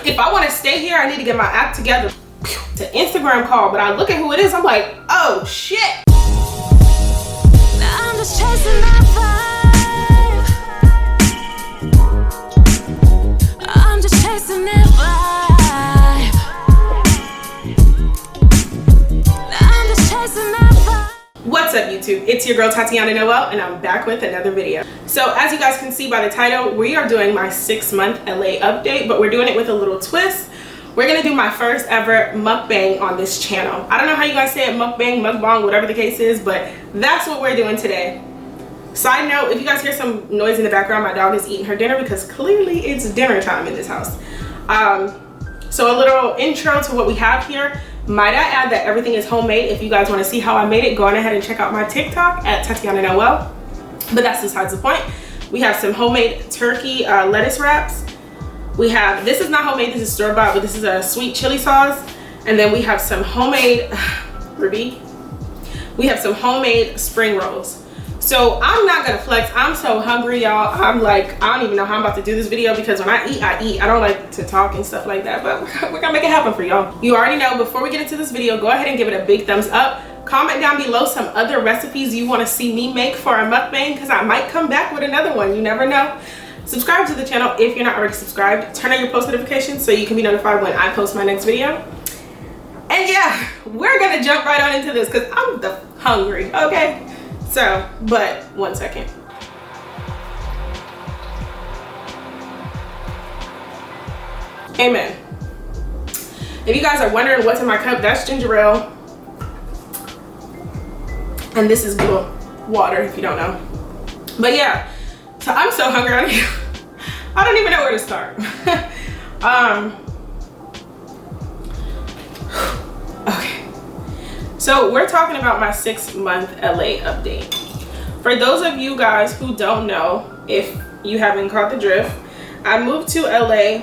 if I want to stay here, I need to get my act together. To Instagram call, but I look at who it is, I'm like, oh shit. Now I'm just chasing that vibe. I'm just chasing that vibe. Now I'm just chasing that vibe. What's up, YouTube? It's your girl Tatiana Noel, and I'm back with another video. So as you guys can see by the title, we are doing my 6-month LA update, but we're doing it with a little twist. We're gonna do my first ever mukbang on this channel. I don't know how you guys say it, mukbang, mukbang, whatever the case is, but that's what we're doing today. Side note, if you guys hear some noise in the background, my dog is eating her dinner because clearly it's dinner time in this house. So a little intro to what we have here. Might I add that everything is homemade. If you guys want to see how I made it, go on ahead and check out my TikTok at Tatiana Noel. But that's besides the point. We have some homemade turkey lettuce wraps. We have, this is not homemade, this is store-bought, but this is a sweet chili sauce. And then we have some homemade, Ruby, we have some homemade spring rolls. So I'm not gonna flex, I'm so hungry, y'all. I'm like, I don't even know how I'm about to do this video because when I eat, I eat. I don't like to talk and stuff like that, but we're gonna make it happen for y'all. You already know, before we get into this video, go ahead and give it a big thumbs up. Comment down below some other recipes you wanna see me make for a mukbang, because I might come back with another one, you never know. Subscribe to the channel if you're not already subscribed. Turn on your post notifications so you can be notified when I post my next video. And yeah, we're gonna jump right on into this because I'm hungry, okay? So, but 1 second. Amen. If you guys are wondering what's in my cup, that's ginger ale. And this is blue water, if you don't know. But yeah, so I'm so hungry. I don't even know where to start. Okay. So we're talking about my 6-month LA update. For those of you guys who don't know, if you haven't caught the drift, I moved to LA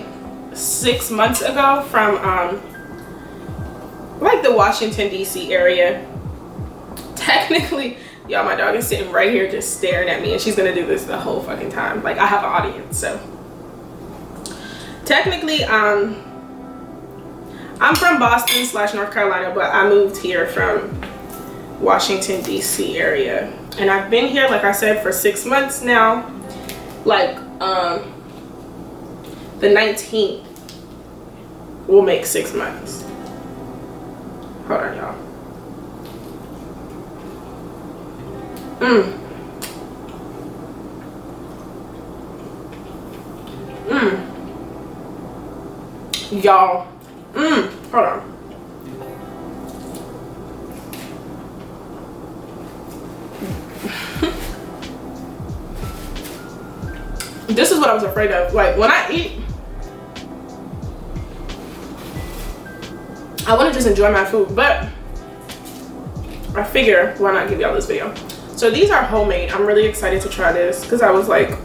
6 months ago from like the Washington DC area. Technically, y'all, my dog is sitting right here just staring at me, and she's gonna do this the whole fucking time. Like, I have an audience, so. Technically, I'm from Boston / North Carolina, but I moved here from Washington, DC area. And I've been here, like I said, for 6 months now. Like, the 19th will make 6 months. Hold on, y'all. Y'all, hold on. This is what I was afraid of. Like, when I eat, I want to just enjoy my food, but I figure why not give y'all this video. So these are homemade. I'm really excited to try this because I was like,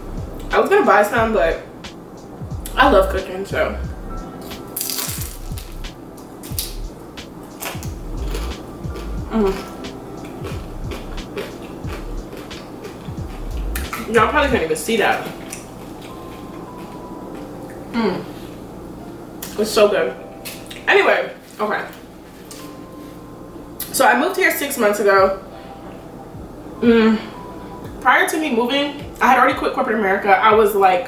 I was gonna buy some, but I love cooking, so. Y'all probably can't even see that. It's so good. Anyway, okay. So I moved here 6 months ago. Prior to me moving, I had already quit corporate America. I was like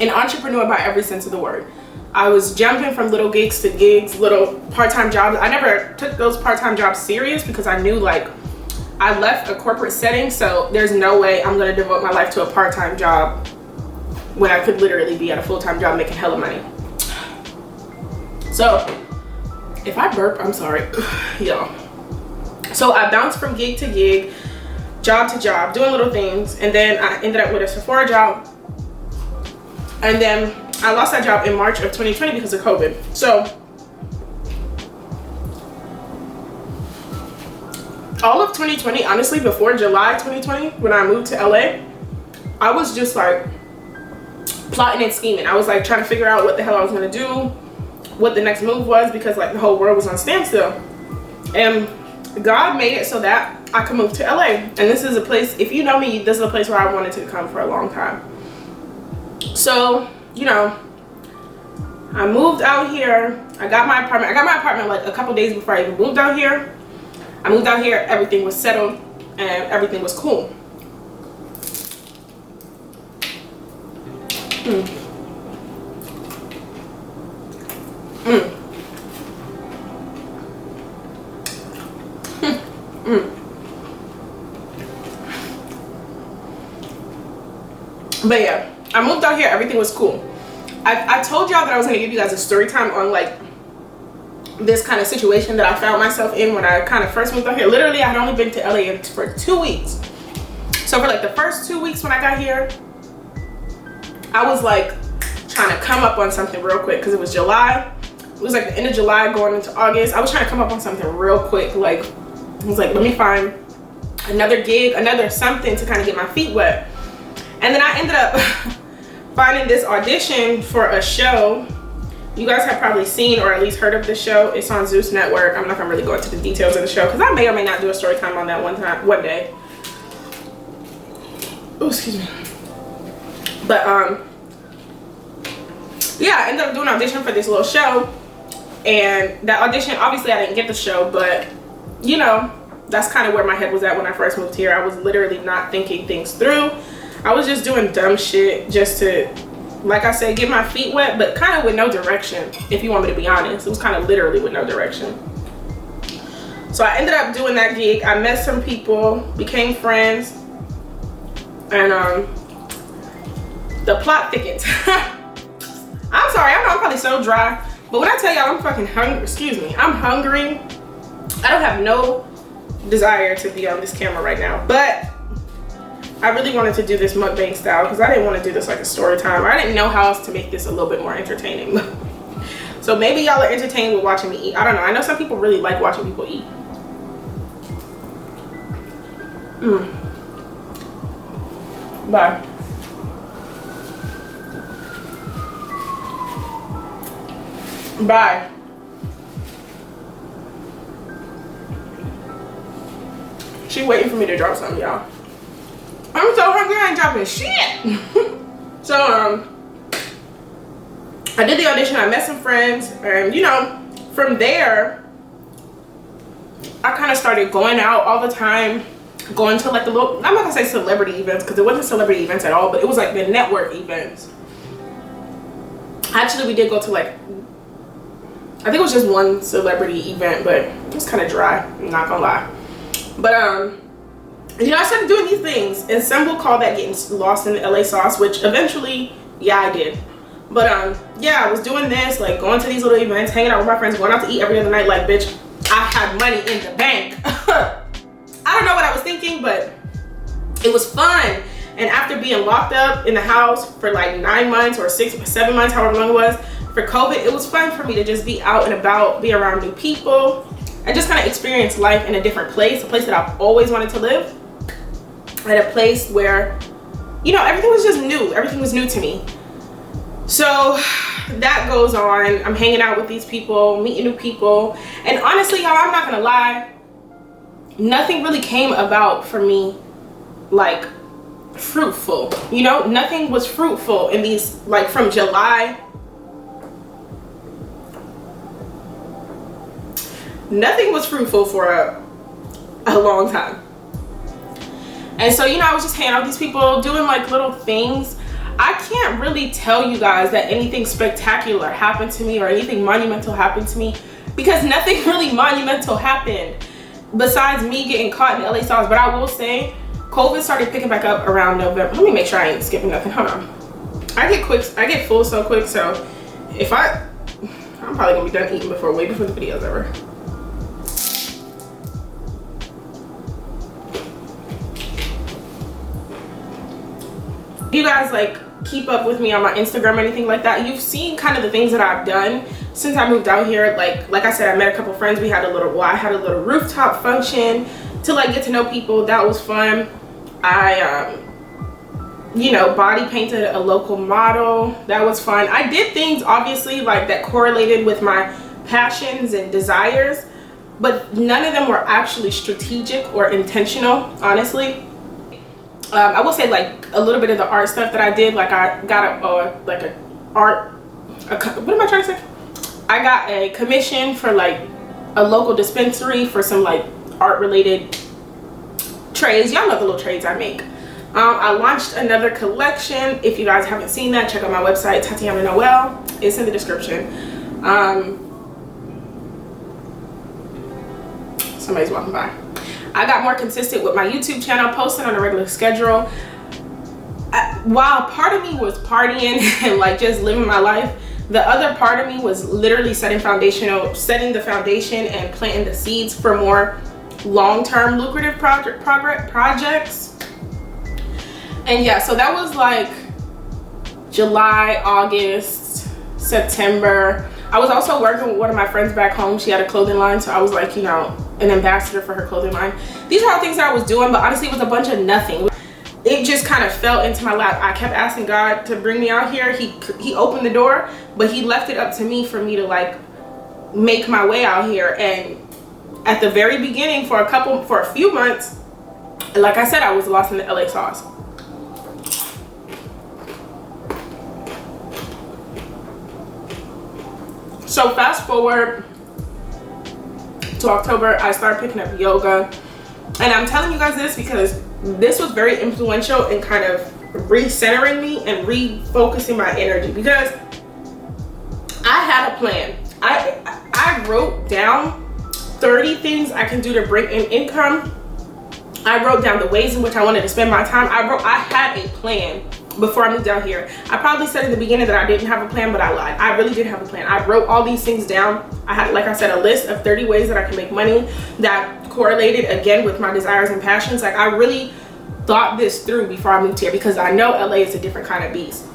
an entrepreneur by every sense of the word. I was jumping from little gigs to gigs, little part-time jobs. I never took those part-time jobs serious because I knew, like, I left a corporate setting, so there's no way I'm gonna devote my life to a part-time job when I could literally be at a full-time job making hella money. So if I burp, I'm sorry, y'all. So I bounced from gig to gig, job to job, doing little things, and then I ended up with a Sephora job, and then I lost that job in March of 2020 because of COVID. So all of 2020, honestly, before July 2020, when I moved to LA, I was just like plotting and scheming. I was like trying to figure out what the hell I was gonna do, what the next move was, because like the whole world was on standstill. And God made it so that I could move to LA. And this is a place, if you know me, this is a place where I wanted to come for a long time. So, you know, I moved out here. I got my apartment like a couple days before I even moved out here. I moved out here, everything was settled and everything was cool. But yeah, I moved out here, everything was cool. I told y'all that I was going to give you guys a story time on like this kind of situation that I found myself in when I kind of first moved out here. Literally, I had only been to LA for 2 weeks. So for like the first 2 weeks when I got here, I was like trying to come up on something real quick because it was July. It was like the end of July going into August. I was trying to come up on something real quick. Like, I was like, let me find another gig, another something to kind of get my feet wet. And then I ended up finding this audition for a show. You guys have probably seen or at least heard of the show. It's on Zeus Network. I'm not gonna really go into the details of the show because I may or may not do a story time on that one day. Oh, excuse me. But yeah, I ended up doing an audition for this little show. And that audition, obviously I didn't get the show, but you know, that's kind of where my head was at when I first moved here. I was literally not thinking things through. I was just doing dumb shit just to, like I said, get my feet wet, but kind of with no direction, if you want me to be honest. It was kind of literally with no direction. So I ended up doing that gig. I met some people, became friends, and the plot thickens. I'm sorry, I know I'm probably so dry, but when I tell y'all I'm fucking hungry, excuse me, I'm hungry. I don't have no desire to be on this camera right now, but I really wanted to do this mukbang style because I didn't want to do this like a story time. I didn't know how else to make this a little bit more entertaining. So maybe y'all are entertained with watching me eat. I don't know. I know some people really like watching people eat. Bye. Bye. She waiting for me to drop something, y'all. I'm so hungry, I ain't dropping shit. So I did the audition, I met some friends, and you know, from there I kind of started going out all the time, going to like the little, I'm not gonna say celebrity events because it wasn't celebrity events at all, but it was like the network events. Actually, we did go to like, I think it was just one celebrity event, but it was kind of dry, I'm not gonna lie. But you know, I started doing these things, and some will call that getting lost in the LA sauce, which eventually, yeah, I did. But yeah, I was doing this, like going to these little events, hanging out with my friends, going out to eat every other night. Like, bitch, I had money in the bank. I don't know what I was thinking, but it was fun. And after being locked up in the house for like 9 months or 6 or 7 months, however long it was, for COVID, it was fun for me to just be out and about, be around new people, and just kind of experience life in a different place, a place that I've always wanted to live. At a place where, you know, everything was just new. Everything was new to me. So that goes on. I'm hanging out with these people, meeting new people. And honestly, y'all, I'm not gonna lie, nothing really came about for me like fruitful. You know, nothing was fruitful in these, like from July. Nothing was fruitful for a long time. And so, you know, I was just hanging out with these people, doing like little things. I can't really tell you guys that anything spectacular happened to me or anything monumental happened to me, because nothing really monumental happened besides me getting caught in the LA sauce. But I will say, COVID started picking back up around November. Let me make sure I ain't skipping nothing. Hold on. I get full so quick, so if I'm probably gonna be done eating way before the video's over. You guys like keep up with me on my Instagram or anything like that, you've seen kind of the things that I've done since I moved out here. Like I said, I met a couple friends. We had a little, I had a little rooftop function to like get to know people. That was fun. I you know, body painted a local model. That was fun. I did things obviously like that correlated with my passions and desires, but none of them were actually strategic or intentional, honestly. I will say like a little bit of the art stuff that I did, like I got a like a art what am I trying to say? I got a commission for like a local dispensary for some like art related trays. Y'all know the little trays I make. I launched another collection. If you guys haven't seen that, check out my website, Tatiana Noel. It's in the description. Somebody's walking by. I got more consistent with my YouTube channel, posting on a regular schedule. While part of me was partying and like just living my life, the other part of me was literally setting the foundation and planting the seeds for more long-term lucrative projects. And yeah, so that was like July, August, September. I was also working with one of my friends back home. She had a clothing line, so I was like, you know, an ambassador for her clothing line. These are all things that I was doing, but honestly it was a bunch of nothing. It just kind of fell into my lap. I kept asking God to bring me out here. He opened the door, but he left it up to me for me to like make my way out here. And at the very beginning, for a few months, like I said, I was lost in the LA sauce. So fast forward to October, I started picking up yoga. And I'm telling you guys this because this was very influential in kind of recentering me and refocusing my energy, because I had a plan. I wrote down 30 things I can do to bring in income. I wrote down the ways in which I wanted to spend my time. I had a plan before I moved out here. I probably said in the beginning that I didn't have a plan, but I lied. I really did have a plan. I wrote all these things down. I had, like I said, a list of 30 ways that I can make money that correlated again with my desires and passions. Like I really thought this through before I moved here, because I know LA is a different kind of beast.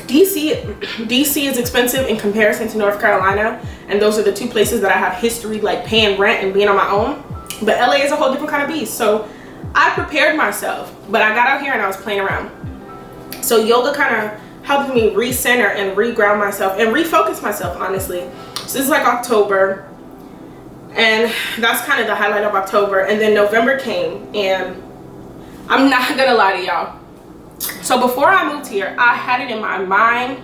DC is expensive in comparison to North Carolina, and those are the two places that I have history like paying rent and being on my own. But LA is a whole different kind of beast. So I prepared myself, but I got out here and I was playing around. So yoga kind of helped me recenter and reground myself and refocus myself, honestly. So this is like October, and that's kind of the highlight of October. And then November came, and I'm not gonna lie to y'all. So before I moved here, I had it in my mind.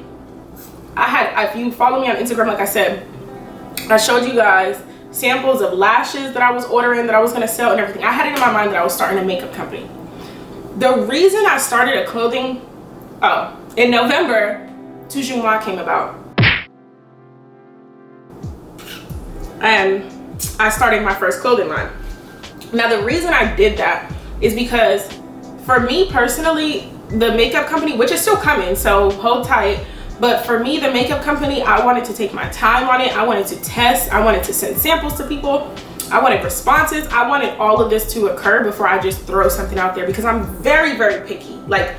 If you follow me on Instagram, like I said, I showed you guys samples of lashes that I was ordering, that I was gonna sell and everything. I had it in my mind that I was starting a makeup company. The reason I started a clothing, in November, Toujours Moi came about. And I started my first clothing line. Now the reason I did that is because for me personally, the makeup company, which is still coming, so hold tight, but for me, the makeup company, I wanted to take my time on it. I wanted to test. I wanted to send samples to people. I wanted responses. I wanted all of this to occur before I just throw something out there, because I'm very, very picky. Like,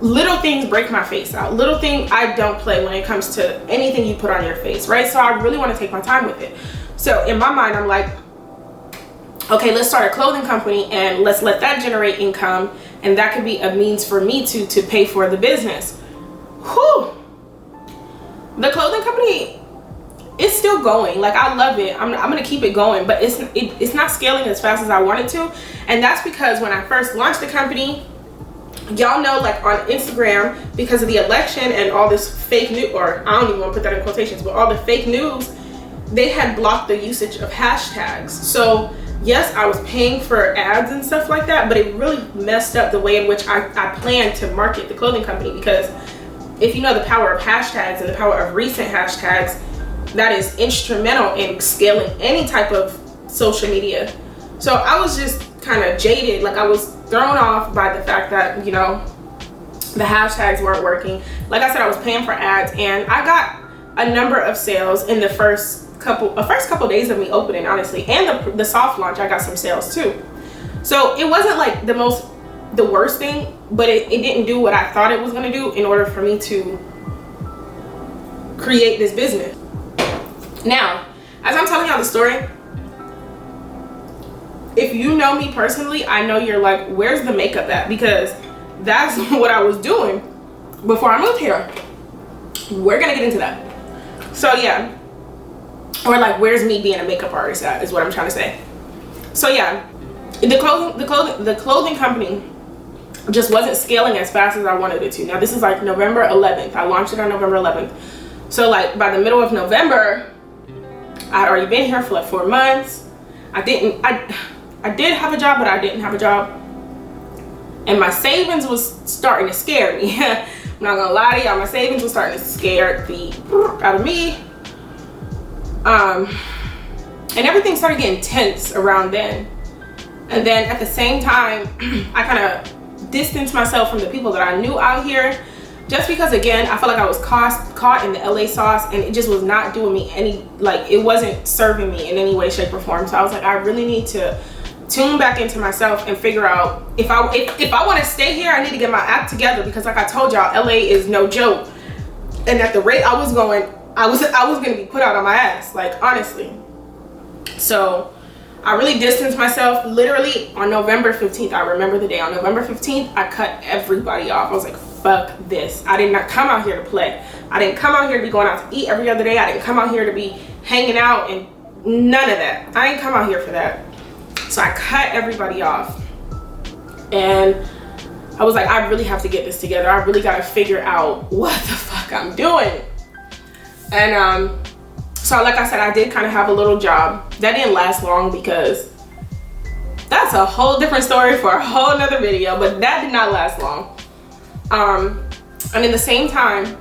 little things break my face out. Little thing, I don't play when it comes to anything you put on your face, right? So I really want to take my time with it. So in my mind, I'm like, okay, let's start a clothing company and let's let that generate income, and that could be a means for me to pay for the business. Whew. The clothing company, it's still going. Like, I love it. I'm gonna keep it going, but it's not scaling as fast as I wanted to. And that's because when I first launched the company, y'all know, like on Instagram, because of the election and all this fake news, or I don't even want to put that in quotations, but all the fake news, they had blocked the usage of hashtags. So yes, I was paying for ads and stuff like that, but it really messed up the way in which I planned to market the clothing company. Because if you know the power of hashtags and the power of recent hashtags, that is instrumental in scaling any type of social media. So I was just kind of jaded. Like, I was thrown off by the fact that, you know, the hashtags weren't working. Like I said, I was paying for ads, and I got a number of sales in the first couple days of me opening, honestly. And the soft launch, I got some sales too. So it wasn't like the worst thing, but it didn't do what I thought it was gonna do in order for me to create this business. Now, as I'm telling y'all the story, if you know me personally, I know you're like, where's the makeup at? Because that's what I was doing before I moved here. We're gonna get into that. So yeah, or like, where's me being a makeup artist at, is what I'm trying to say. So yeah, the clothing company, just wasn't scaling as fast as I wanted it to. Now this is like November 11th. I launched it on November 11th. So like by the middle of November, I had already been here for like 4 months. I did have a job, but I didn't have a job. And my savings was starting to scare me. I'm not gonna lie to y'all, my savings was starting to scare the out of me. And everything started getting tense around then. And then at the same time, I kind of distanced myself from the people that I knew out here, just because again, I felt like I was caught in the LA sauce, and it just was not doing me any, like it wasn't serving me in any way, shape, or form. So I was like, I really need to tune back into myself and figure out if I want to stay here, I need to get my act together, because like I told y'all, LA is no joke. And at the rate I was going, I was gonna be put out on my ass, like honestly. So I really distanced myself. Literally on November 15th, I remember the day, on November 15th, I cut everybody off. I was like, fuck this. I did not come out here to play. I didn't come out here to be going out to eat every other day. I didn't come out here to be hanging out and none of that. I didn't come out here for that. So I cut everybody off. And I was like, I really have to get this together. I really gotta figure out what the fuck I'm doing. And so like I said, I did kind of have a little job. That didn't last long, because that's a whole different story for a whole nother video, but that did not last long. And in the same time,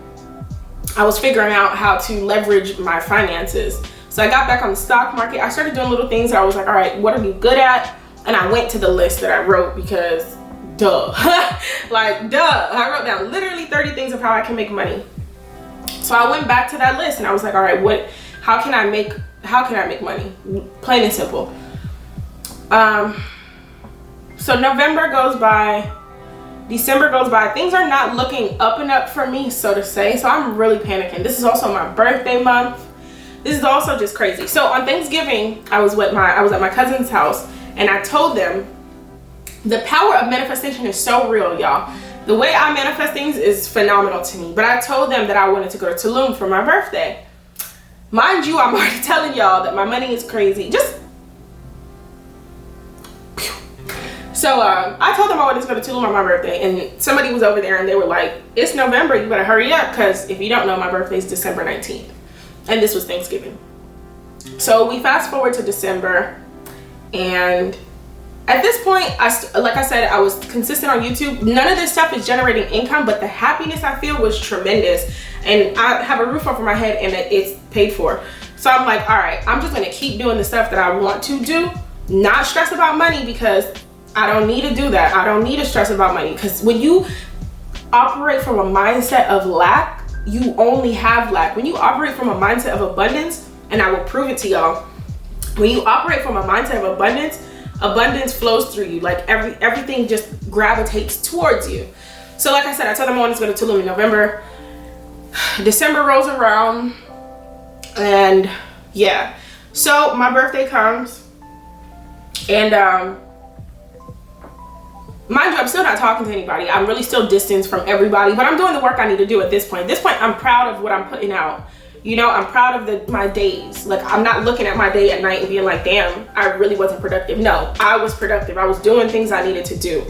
I was figuring out how to leverage my finances. So I got back on the stock market. I started doing little things that I was like, all right, what are you good at? And I went to the list that I wrote, because duh. Like duh, I wrote down literally 30 things of how I can make money. So I went back to that list and I was like, all right, how can I make money? Plain and simple. So November goes by, December goes by, things are not looking up and up for me, so to say. So I'm really panicking. This is also my birthday month. This is also just crazy. So on Thanksgiving, I was at my cousin's house, and I told them the power of manifestation is so real, y'all. The way I manifest things is phenomenal to me. But I told them that I wanted to go to Tulum for my birthday. Mind you, I'm already telling y'all that my money is crazy. So I told them I wanted to go to Tulum on my birthday, and somebody was over there and they were like, it's November, you better hurry up, because if you don't know, my birthday is December 19th. And this was Thanksgiving. So we fast forward to December, and at this point, like I said, I was consistent on YouTube. None of this stuff is generating income, but the happiness I feel was tremendous. And I have a roof over my head and it's paid for. So I'm like, all right, I'm just gonna keep doing the stuff that I want to do, not stress about money, because I don't need to do that. I don't need to stress about money, because when you operate from a mindset of lack, you only have lack. When you operate from a mindset of abundance, and I will prove it to y'all, when you operate from a mindset of abundance flows through you. Like everything just gravitates towards you. So like I said, I told them I wanted to go to Tulum in November. December rolls around, and yeah. So my birthday comes, and mind you, I'm still not talking to anybody. I'm really still distanced from everybody, but I'm doing the work I need to do at this point. At this point, I'm proud of what I'm putting out. You know, I'm proud of my days. Like, I'm not looking at my day at night and being like, damn, I really wasn't productive. No, I was productive. I was doing things I needed to do.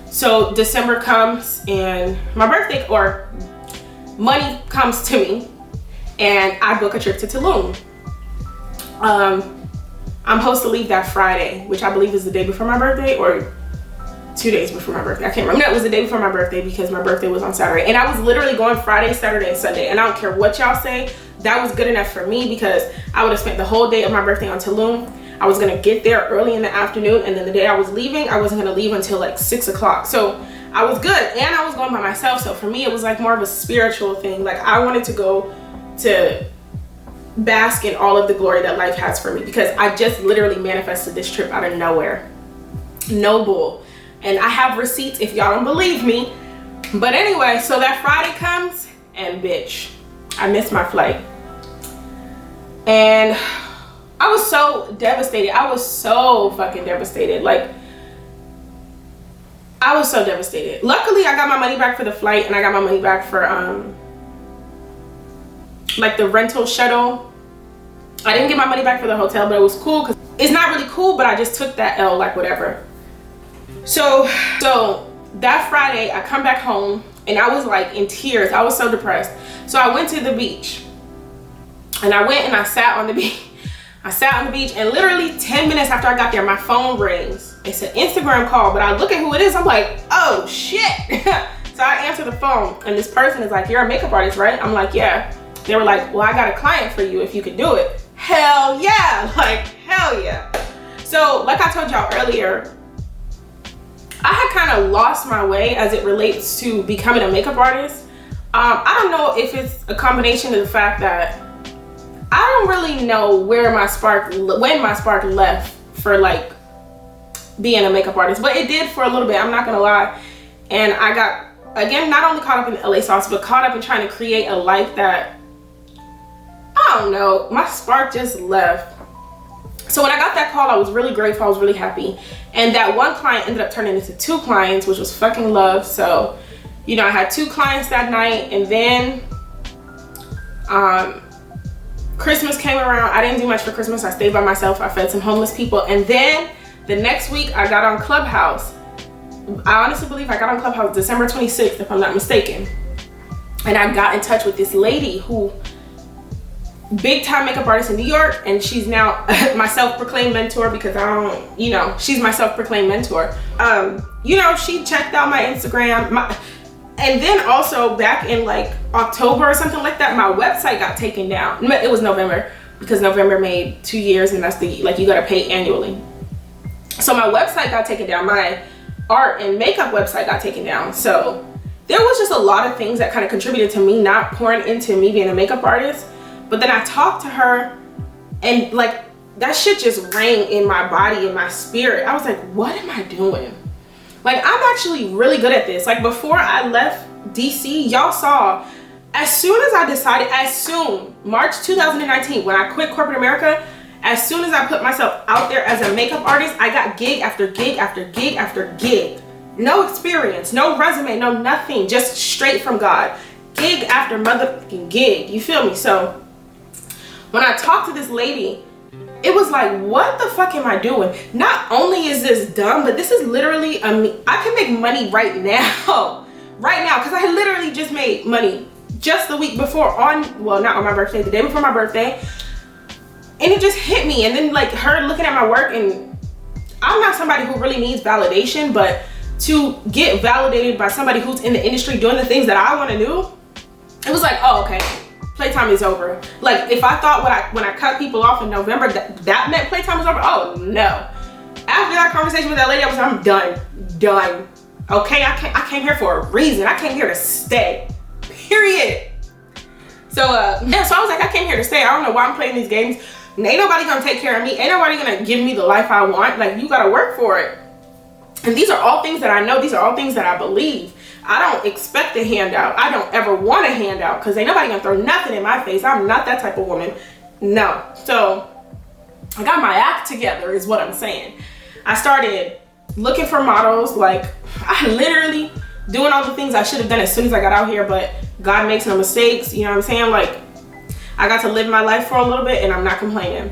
So December comes, and my birthday, or money comes to me, and I book a trip to Tulum. I'm supposed to leave that Friday, which I believe is the day before my birthday, or 2 days before my birthday. I can't remember. No, it was the day before my birthday, because my birthday was on Saturday. And I was literally going Friday, Saturday, and Sunday. And I don't care what y'all say, that was good enough for me, because I would have spent the whole day of my birthday on Tulum. I was gonna get there early in the afternoon, and then the day I was leaving, I wasn't gonna leave until like 6 o'clock. So I was good, and I was going by myself. So for me, it was like more of a spiritual thing. Like, I wanted to go to bask in all of the glory that life has for me, because I just literally manifested this trip out of nowhere. No bull. And I have receipts if y'all don't believe me. But anyway, so that Friday comes, and bitch, I missed my flight. And I was so devastated. I was so fucking devastated. Like, I was so devastated. Luckily, I got my money back for the flight, and I got my money back for like the rental shuttle. I didn't get my money back for the hotel, but it was cool, because it's not really cool, but I just took that L, like whatever. So that Friday I come back home and I was like in tears. I was so depressed. So I went to the beach, and I went and I sat on the beach. I sat on the beach, and literally 10 minutes after I got there, my phone rings. It's an Instagram call, but I look at who it is. I'm like, oh shit. So I answer the phone, and this person is like, you're a makeup artist, right? I'm like, yeah. They were like, well, I got a client for you if you could do it. Hell yeah, like hell yeah. So like I told y'all earlier, I had kind of lost my way as it relates to becoming a makeup artist. I don't know if it's a combination of the fact that I don't really know when my spark left for like being a makeup artist, but it did for a little bit, I'm not gonna lie. And I got, again, not only caught up in the LA sauce, but caught up in trying to create a life that, I don't know, my spark just left. So when I got that call, I was really grateful, I was really happy. And that one client ended up turning into 2 clients, which was fucking love. So, you know, I had 2 clients that night, and then Christmas came around. I didn't do much for Christmas. I stayed by myself. I fed some homeless people. And then the next week I got on Clubhouse. I honestly believe I got on Clubhouse December 26th, if I'm not mistaken. And I got in touch with this lady who, big time makeup artist in New York, and she's now my self-proclaimed mentor, because I don't, you know, she's my self-proclaimed mentor. You know, she checked out my Instagram, and then also back in like October or something like that, my website got taken down. It was November, because November made 2 years, and that's the, like, you gotta pay annually. So my website got taken down, my art and makeup website got taken down. So there was just a lot of things that kind of contributed to me not pouring into me being a makeup artist. But then I talked to her, and like that shit just rang in my body, in my spirit. I was like, what am I doing? Like, I'm actually really good at this. Like, before I left DC, y'all saw, as soon as I decided, March 2019, when I quit corporate America, as soon as I put myself out there as a makeup artist, I got gig after gig after gig after gig. No experience, no resume, no nothing, just straight from God. Gig after motherfucking gig, you feel me? So when I talked to this lady, it was like, what the fuck am I doing? Not only is this dumb, but this is literally, I can make money right now. Right now, because I literally just made money just the week before well, not on my birthday, the day before my birthday. And it just hit me. And then like her looking at my work, and I'm not somebody who really needs validation, but to get validated by somebody who's in the industry doing the things that I want to do, it was like, oh, okay, playtime is over. Like, if I thought when I cut people off in November that meant playtime was over, oh no. After that conversation with that lady, I'm done. Okay, I came here for a reason. I came here to stay, period. So yeah, so I was like, I came here to stay. I don't know why I'm playing these games. Ain't nobody gonna take care of me. Ain't nobody gonna give me the life I want. Like, you gotta work for it. And these are all things that I know. These are all things that I believe. I don't expect a handout. I don't ever want a handout, because ain't nobody gonna throw nothing in my face. I'm not that type of woman. No. So I got my act together, is what I'm saying. I started looking for models. Like, I literally doing all the things I should have done as soon as I got out here, but God makes no mistakes. You know what I'm saying? Like, I got to live my life for a little bit, and I'm not complaining.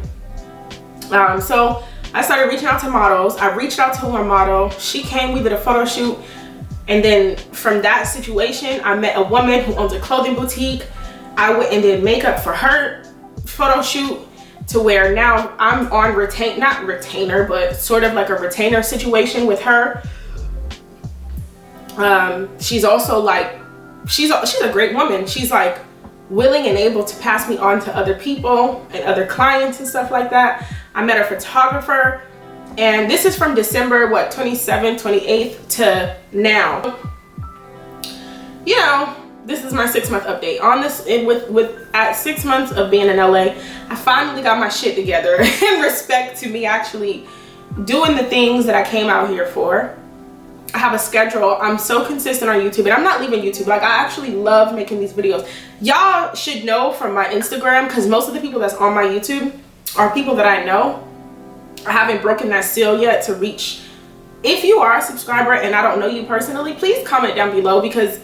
So I started reaching out to models. I reached out to one model. She came, we did a photo shoot. And then from that situation, I met a woman who owns a clothing boutique. I went and did makeup for her photo shoot, to where now I'm on not retainer, but sort of like a retainer situation with her. She's also like, she's a great woman. She's like willing and able to pass me on to other people and other clients and stuff like that. I met a photographer, and this is from December, 27th, 28th to now. You know, this is my 6-month update. On this, at 6 months of being in LA, I finally got my shit together in respect to me actually doing the things that I came out here for. I have a schedule. I'm so consistent on YouTube, and I'm not leaving YouTube. Like, I actually love making these videos. Y'all should know from my Instagram, because most of the people that's on my YouTube are people that I know. I haven't broken that seal yet to reach. If you are a subscriber and I don't know you personally, please comment down below, because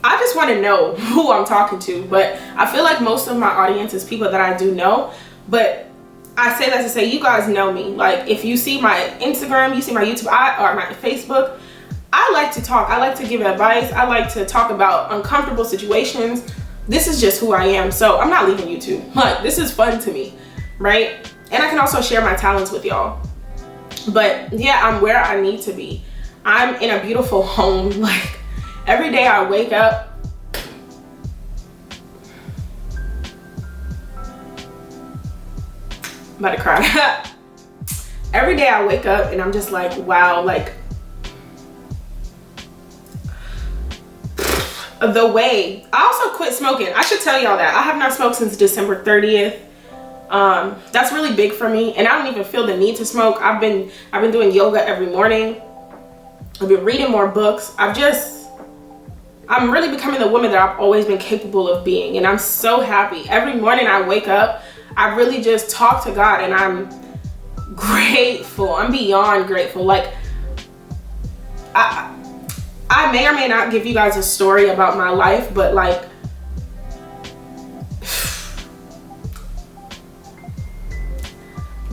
I just want to know who I'm talking to. But I feel like most of my audience is people that I do know. But I say that to say, you guys know me. Like, if you see my Instagram, you see my YouTube, or my Facebook, I like to talk. I like to give advice. I like to talk about uncomfortable situations. This is just who I am. So I'm not leaving YouTube. But this is fun to me, right? And I can also share my talents with y'all. But yeah, I'm where I need to be. I'm in a beautiful home. Like every day I wake up, I'm about to cry. Every day I wake up and I'm just like, wow, like the way I also quit smoking. I should tell y'all that I have not smoked since December 30th. That's really big for me, and I don't even feel the need to smoke. I've been doing yoga every morning. I've been reading more books. I'm really becoming the woman that I've always been capable of being, and I'm so happy. Every morning I wake up, I really just talk to God, and I'm grateful. I'm beyond grateful. Like I may or may not give you guys a story about my life, but like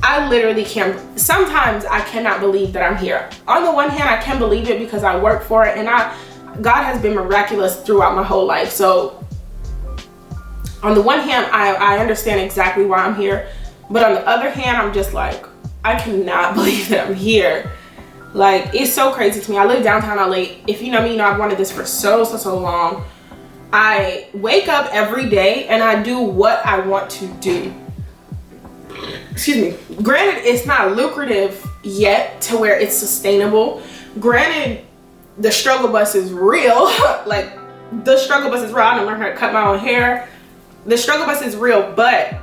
I literally can't, sometimes I cannot believe that I'm here. On the one hand, I can believe it because I work for it, and God has been miraculous throughout my whole life. So on the one hand, I understand exactly why I'm here, but on the other hand, I'm just like, I cannot believe that I'm here. Like, it's so crazy to me. I live downtown LA. If you know me, you know I've wanted this for so long. I wake up every day and I do what I want to do. Excuse me. Granted, it's not lucrative yet to where it's sustainable. Granted, the struggle bus is real. Like, the struggle bus is real. I done learned how to cut my own hair. The struggle bus is real, but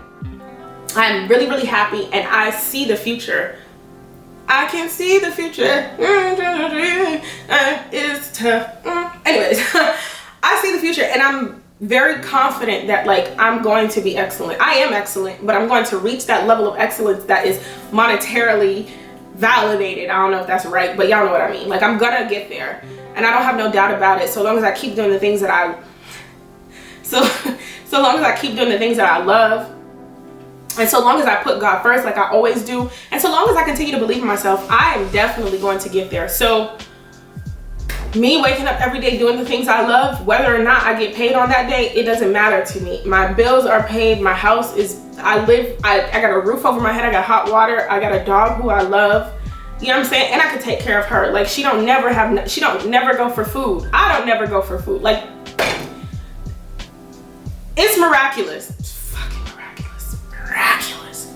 I'm really happy, and I see the future. I can see the future. It's tough. Anyways, I see the future, and I'm very confident that like I'm going to be excellent. I am excellent, but I'm going to reach that level of excellence that is monetarily validated. I don't know if that's right, but y'all know what I mean. Like, I'm gonna get there, and I don't have no doubt about it. So long as I keep doing the things that so long as I keep doing the things that I love, and so long as I put God first, like I always do, and so long as I continue to believe in myself, I am definitely going to get there. So me waking up every day doing the things I love, whether or not I get paid on that day, it doesn't matter to me. My bills are paid. My house is, I got a roof over my head. I got hot water. I got a dog who I love. You know what I'm saying? And I can take care of her. Like, she don't never go for food. I don't never go for food. Like, it's miraculous. It's fucking miraculous.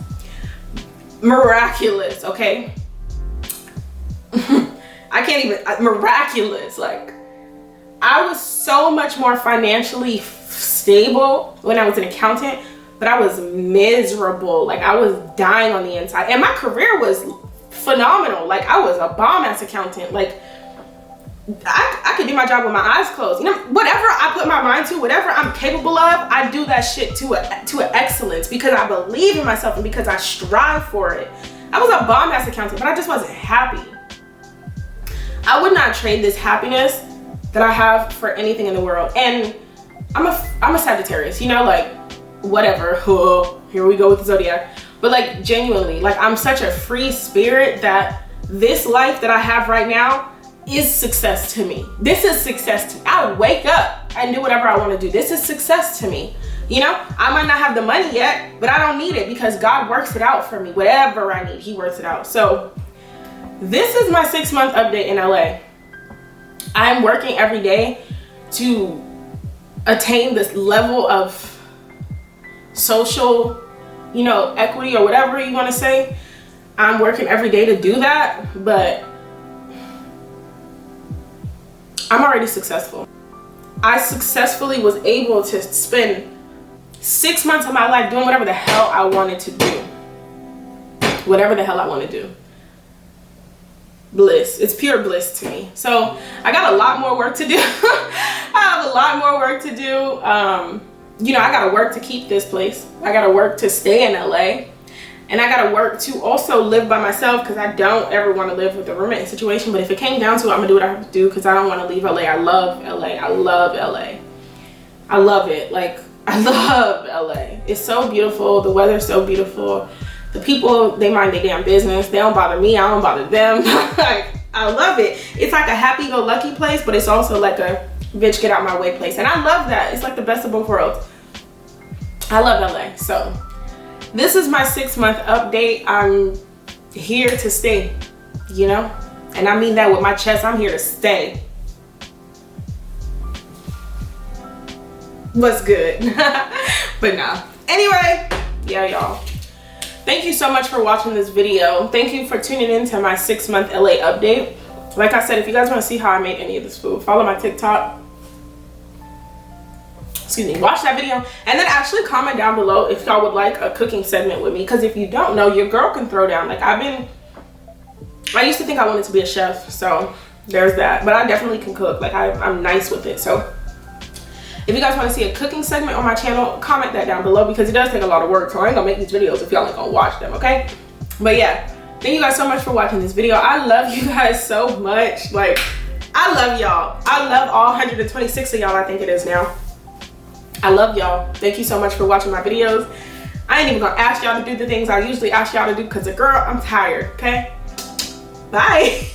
Miraculous, okay? I can't even, miraculous. Like, I was so much more financially stable when I was an accountant, but I was miserable. Like, I was dying on the inside, and my career was phenomenal. Like, I was a bomb ass accountant. Like, I could do my job with my eyes closed. You know, whatever I put my mind to, whatever I'm capable of, I do that shit to an excellence, because I believe in myself and because I strive for it. I was a bomb ass accountant, but I just wasn't happy. I would not trade this happiness that I have for anything in the world. And I'm a Sagittarius, you know, like, whatever. Oh, here we go with the zodiac. But like, genuinely, like, I'm such a free spirit that this life that I have right now is success to me. This is success to me. I wake up and do whatever I want to do. This is success to me. You know, I might not have the money yet, but I don't need it, because God works it out for me. Whatever I need, He works it out. So this is my 6-month update in LA. I'm working every day to attain this level of social, you know, equity, or whatever you want to say. I'm working every day to do that, but I'm already successful. I successfully was able to spend 6 months of my life doing whatever the hell I wanted to do. Whatever the hell I want to do. Bliss. It's pure bliss to me. So I got a lot more work to do. I have a lot more work to do. You know, I got to work to keep this place. I got to work to stay in LA. And I got to work to also live by myself, because I don't ever want to live with a roommate situation. But if it came down to it, I'm going to do what I have to do, because I don't want to leave LA. I love LA. I love LA. I love it. Like, I love LA. It's so beautiful. The weather's so beautiful. The people, they mind their damn business. They don't bother me. I don't bother them. Like, I love it. It's like a happy-go-lucky place, but it's also like a bitch get out my way place. And I love that. It's like the best of both worlds. I love LA. So this is my 6-month update. I'm here to stay, you know? And I mean that with my chest. I'm here to stay. What's good? But nah. Anyway, yeah, y'all. Thank you so much for watching this video. Thank you for tuning in to my 6-month LA update. Like I said, if you guys want to see how I made any of this food, follow my TikTok. Excuse me, watch that video. And then actually comment down below if y'all would like a cooking segment with me. Because if you don't know, your girl can throw down. Like I used to think I wanted to be a chef. So there's that. But I definitely can cook. Like I'm nice with it. So if you guys want to see a cooking segment on my channel, comment that down below because it does take a lot of work. So I ain't gonna make these videos if y'all ain't gonna watch them, okay? But yeah, thank you guys so much for watching this video. I love you guys so much. Like, I love y'all. I love all 126 of y'all, I think it is now. I love y'all. Thank you so much for watching my videos. I ain't even gonna ask y'all to do the things I usually ask y'all to do because, girl, I'm tired, okay? Bye.